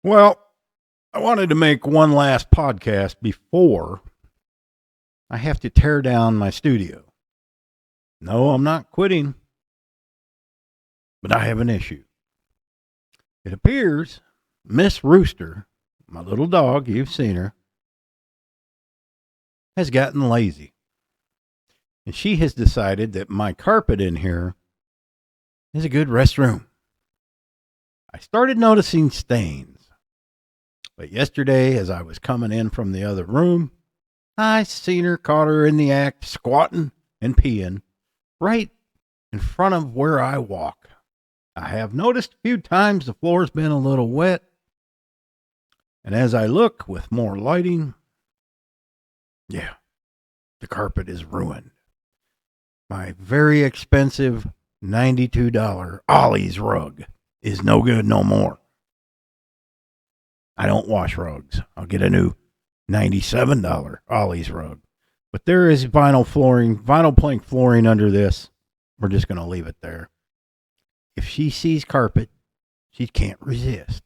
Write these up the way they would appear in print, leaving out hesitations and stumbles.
Well, I wanted to make one last podcast before I have to tear down my studio. No, I'm not quitting, but I have an issue. It appears Miss Rooster, my little dog, you've seen her, has gotten lazy. And she has decided that my carpet in here is a good restroom. I started noticing stains. But yesterday, as I was coming in from the other room, I seen her, caught her in the act, squatting and peeing right in front of where I walk. I have noticed a few times the floor's been a little wet. And as I look with more lighting, yeah, the carpet is ruined. My very expensive $92 Ollie's rug is no good no more. I don't wash rugs. I'll get a new $97 Ollie's rug. But there is vinyl plank flooring under this. We're just going to leave it there. If she sees carpet, she can't resist.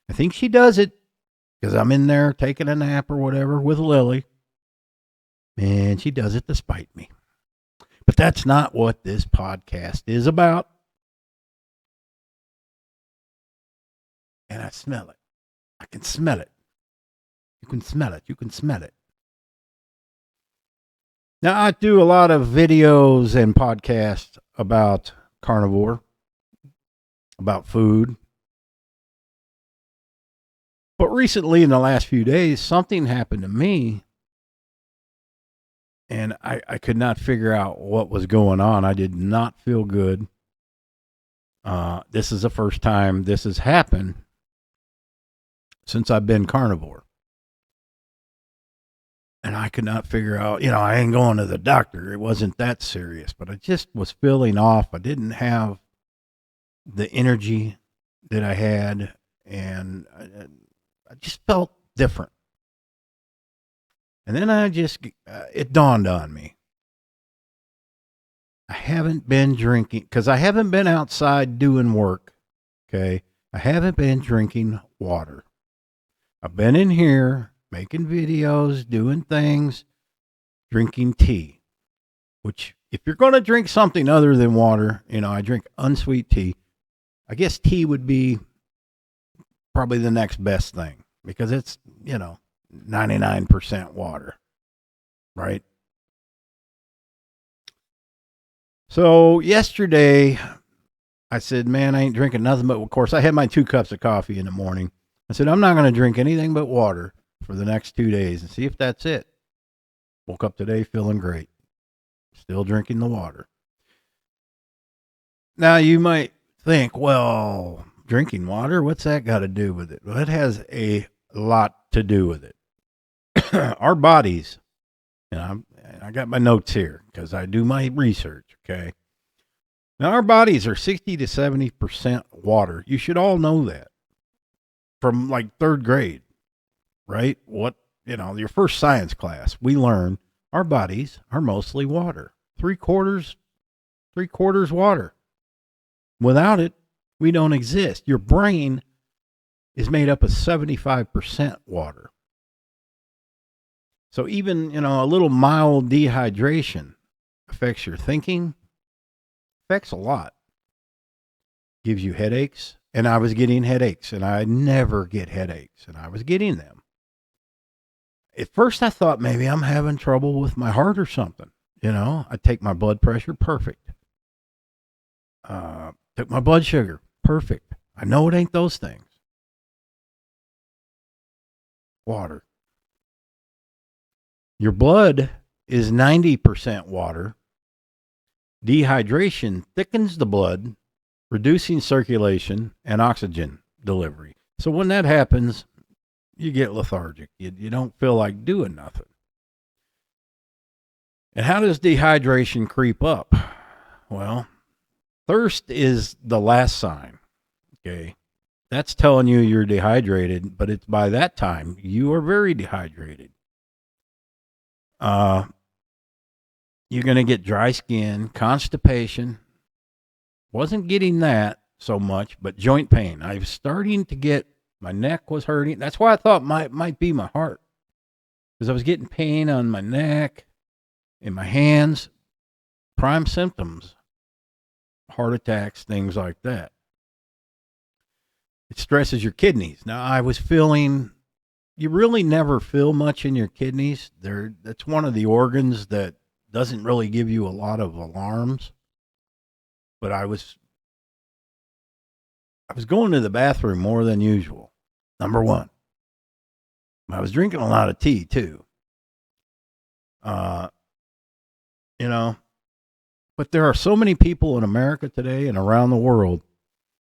I think she does it because I'm in there taking a nap or whatever with Lily. And she does it to spite me. But that's not what this podcast is about. And I smell it. I can smell it. You can smell it. You can smell it. Now, I do a lot of videos and podcasts about carnivore, about food. But recently, in the last few days, something happened to me. And I could not figure out what was going on. I did not feel good. This is the first time this has happened since I've been carnivore. And I could not figure out, I ain't going to the doctor. It wasn't that serious, but I just was feeling off. I didn't have the energy that I had, and I just felt different. And then it dawned on me. I haven't been drinking, because I haven't been outside doing work, okay? I haven't been drinking water. I've been in here making videos, doing things, drinking tea, which if you're going to drink something other than water, I drink unsweet tea. I guess tea would be probably the next best thing because it's, 99% water, right? So yesterday I said, man, I ain't drinking nothing but, of course, I had my 2 cups of coffee in the morning. I said, I'm not going to drink anything but water for the next 2 days and see if that's it. Woke up today feeling great. Still drinking the water. Now you might think, well, drinking water, what's that got to do with it? Well, it has a lot to do with it. Our bodies, I got my notes here because I do my research, okay? Now, our bodies are 60 to 70% water. You should all know that from like 3rd grade, right? Your first science class, we learn our bodies are mostly water. 3/4 water. Without it, we don't exist. Your brain is made up of 75% water. So even, a little mild dehydration affects your thinking, affects a lot. Gives you headaches, and I was getting headaches, and I never get headaches, and I was getting them. At first I thought maybe I'm having trouble with my heart or something. I take my blood pressure, perfect. Took my blood sugar, perfect. I know it ain't those things. Water. Your blood is 90% water. Dehydration thickens the blood, reducing circulation and oxygen delivery. So when that happens, you get lethargic. You don't feel like doing nothing. And how does dehydration creep up? Well, thirst is the last sign, okay? That's telling you you're dehydrated, but it's by that time you are very dehydrated. You're going to get dry skin, constipation. Wasn't getting that so much, but joint pain. I'm starting to get My neck was hurting. That's why I thought might be my heart, because I was getting pain on my neck, in my hands, prime symptoms, heart attacks, things like that. It stresses your kidneys. Now, I was feeling, you really never feel much in your kidneys. That's one of the organs that doesn't really give you a lot of alarms. But I was going to the bathroom more than usual. Number one, I was drinking a lot of tea too. Uh, you know, but there are so many people in America today and around the world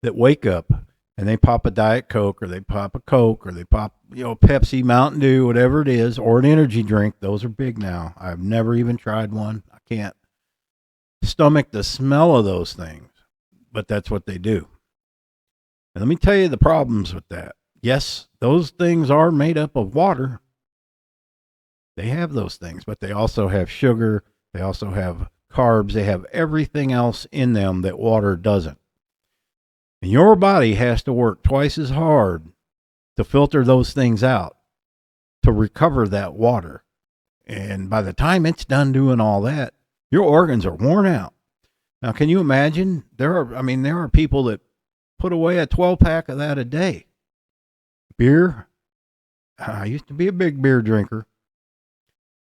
that wake up and they pop a Diet Coke, or they pop a Coke, or they pop, Pepsi, Mountain Dew, whatever it is, or an energy drink. Those are big now. I've never even tried one. I can't stomach the smell of those things, but that's what they do. And let me tell you the problems with that. Yes, those things are made up of water. They have those things, but they also have sugar. They also have carbs. They have everything else in them that water doesn't. And your body has to work twice as hard to filter those things out, to recover that water. And by the time it's done doing all that, your organs are worn out. Now, can you imagine? There are people that put away a 12-pack of that a day. Beer. I used to be a big beer drinker,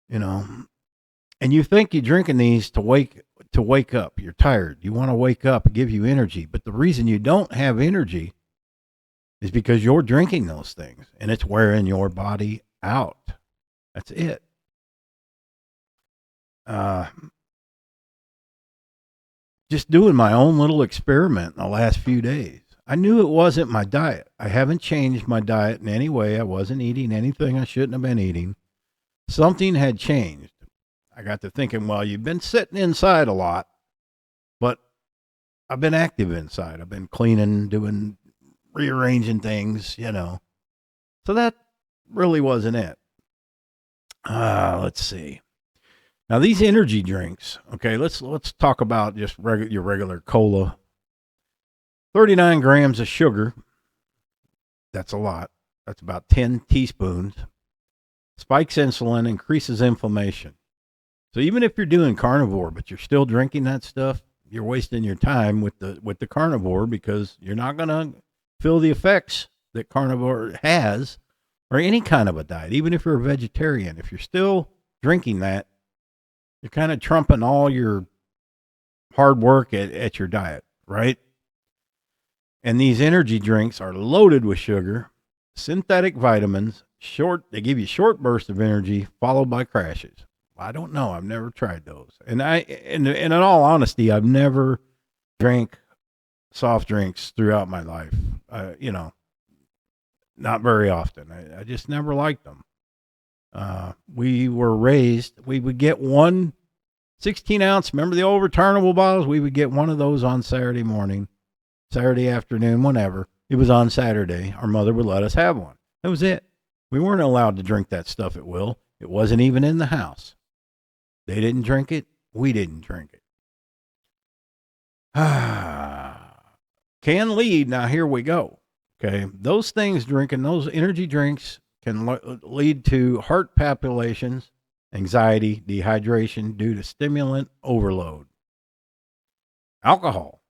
and you think you're drinking these to wake up. You're tired. You want to wake up, give you energy. But the reason you don't have energy is because you're drinking those things, and it's wearing your body out. That's it. Just doing my own little experiment in the last few days. I knew it wasn't my diet. I haven't changed my diet in any way. I wasn't eating anything I shouldn't have been eating. Something had changed. I got to thinking, well, you've been sitting inside a lot, but I've been active inside. I've been cleaning, rearranging things, So that really wasn't it. Let's see. Now, these energy drinks, okay, let's talk about just your regular cola. 39 grams of sugar. That's a lot. That's about 10 teaspoons. Spikes insulin, increases inflammation. So even if you're doing carnivore, but you're still drinking that stuff, you're wasting your time with the carnivore, because you're not going to feel the effects that carnivore has, or any kind of a diet. Even if you're a vegetarian, if you're still drinking that, you're kind of trumping all your hard work at your diet, right? And these energy drinks are loaded with sugar, synthetic vitamins, they give you short bursts of energy followed by crashes. I don't know. I've never tried those. And in all honesty, I've never drank soft drinks throughout my life. Not very often. I just never liked them. We were raised, we would get one 16-ounce, remember the old returnable bottles? We would get one of those on Saturday morning, Saturday afternoon, whenever. It was on Saturday. Our mother would let us have one. That was it. We weren't allowed to drink that stuff at will. It wasn't even in the house. They didn't drink it. We didn't drink it. Can lead. Now, here we go. Okay. Those things, drinking those energy drinks, can lead to heart palpitations, anxiety, dehydration due to stimulant overload. Alcohol.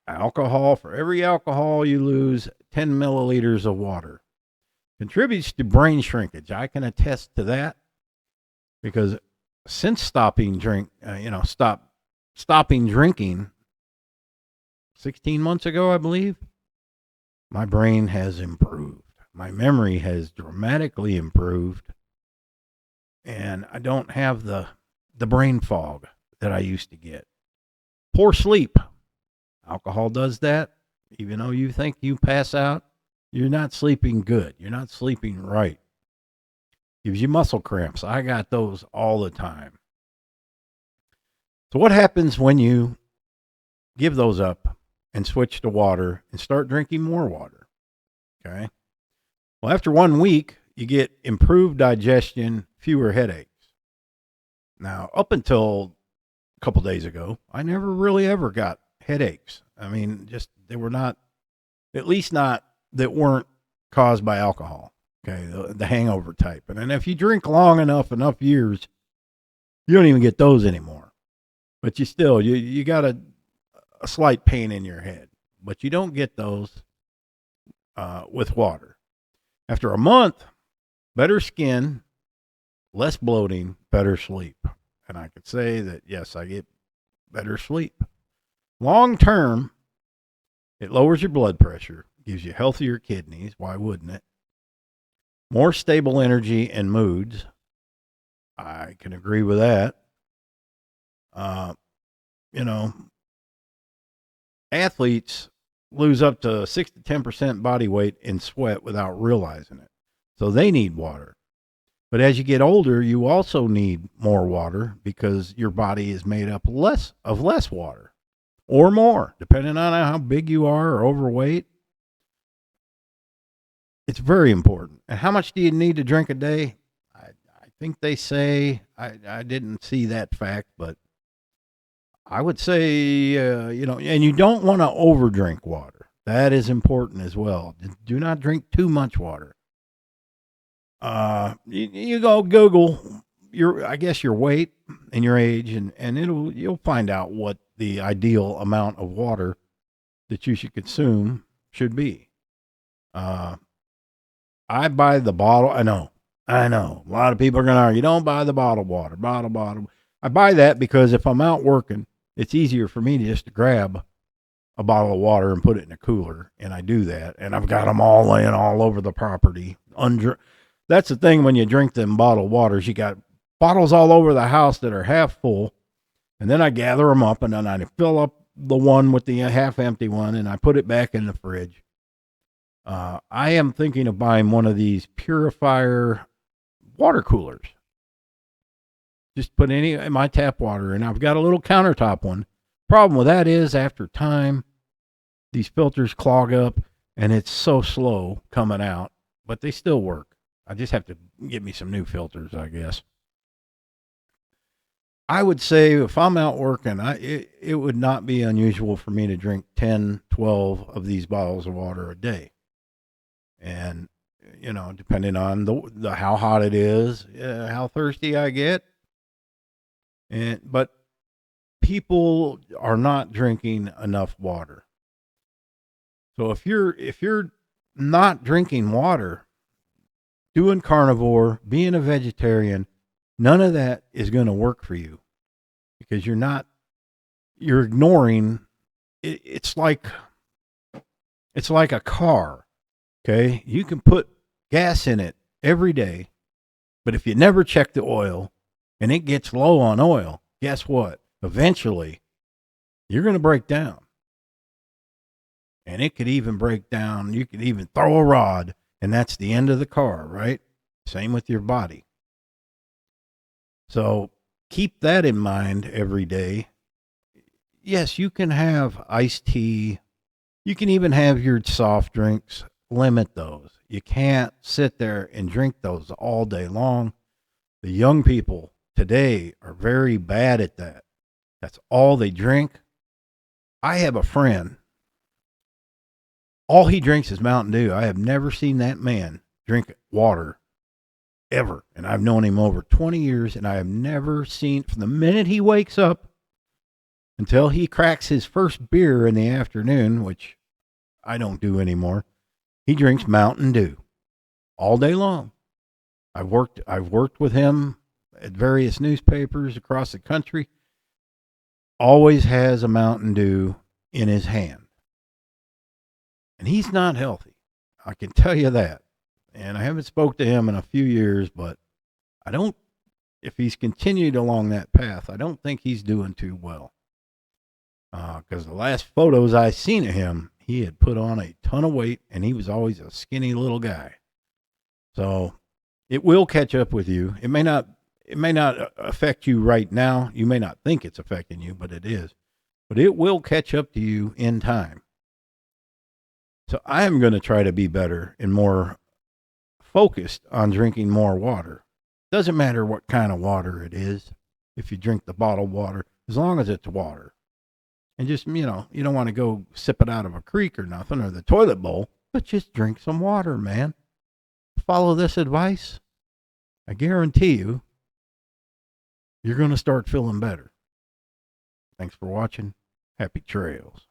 For every alcohol you lose, 10 milliliters of water. Contributes to brain shrinkage. I can attest to that, because since stopping drinking 16 months ago, I believe, my brain has improved. My memory has dramatically improved, and I don't have the brain fog that I used to get. Poor sleep. Alcohol does that. Even though you think you pass out, you're not sleeping good. You're not sleeping right. Gives you muscle cramps. I got those all the time. So what happens when you give those up and switch to water and start drinking more water? Okay. Well, after 1 week, you get improved digestion, fewer headaches. Now, up until a couple days ago, I never really ever got headaches. I mean, they were not At least not that weren't caused by alcohol. Okay, the hangover type. And then if you drink long enough years, you don't even get those anymore. But you got a slight pain in your head, but you don't get those with water. After a month, better skin, less bloating, better sleep. And I could say that, yes, I get better sleep. Long term, it lowers your blood pressure, gives you healthier kidneys. Why wouldn't it? More stable energy and moods. I can agree with that. Uh, you know, athletes lose up to 6 to 10% body weight in sweat without realizing it. So they need water. But as you get older, you also need more water because your body is made up less water or more, depending on how big you are or overweight. It's very important. And how much do you need to drink a day? I think they say, I didn't see that fact, but I would say, and you don't want to overdrink water. That is important as well. Do not drink too much water. You go Google I guess your weight and your age, and you'll find out what the ideal amount of water that you should consume should be. I buy the bottle. I know. A lot of people are going to argue, don't buy the bottled water, bottle. I buy that because if I'm out working, it's easier for me to just grab a bottle of water and put it in a cooler. And I do that. And I've got them all laying all over the property. That's the thing when you drink them bottled waters, you got bottles all over the house that are half full. And then I gather them up and then I fill up the one with the half empty one and I put it back in the fridge. I am thinking of buying one of these purifier water coolers. Just put any of my tap water in. I've got a little countertop one. Problem with that is after time, these filters clog up and it's so slow coming out, but they still work. I just have to get me some new filters, I guess. I would say if I'm out working, it would not be unusual for me to drink 10, 12 of these bottles of water a day. And, depending on the how hot it is, how thirsty I get. But people are not drinking enough water. So if you're not drinking water, doing carnivore, being a vegetarian, none of that is going to work for you because you're ignoring it. It's like a car. Okay. You can put gas in it every day, but if you never check the oil and it gets low on oil, guess what? Eventually you're going to break down. And it could even break down. You could even throw a rod and that's the end of the car, right? Same with your body. So keep that in mind every day. Yes, you can have iced tea. You can even have your soft drinks. Limit those. You can't sit there and drink those all day long. The young people today are very bad at that. That's all they drink. I have a friend. All he drinks is Mountain Dew. I have never seen that man drink water ever. And I've known him over 20 years, and I have never seen, from the minute he wakes up until he cracks his first beer in the afternoon, which I don't do anymore, he drinks Mountain Dew all day long. I've worked with him at various newspapers across the country. Always has a Mountain Dew in his hand. And he's not healthy. I can tell you that. And I haven't spoke to him in a few years, but if he's continued along that path, I don't think he's doing too well. Because the last photos I seen of him, he had put on a ton of weight and he was always a skinny little guy. So it will catch up with you. It may not affect you right now. You may not think it's affecting you, but it is. But it will catch up to you in time. So I am going to try to be better and more focused on drinking more water. Doesn't matter what kind of water it is. If you drink the bottled water, as long as it's water. And just, you don't want to go sip it out of a creek or nothing or the toilet bowl, but just drink some water, man. Follow this advice. I guarantee you're going to start feeling better. Thanks for watching. Happy trails.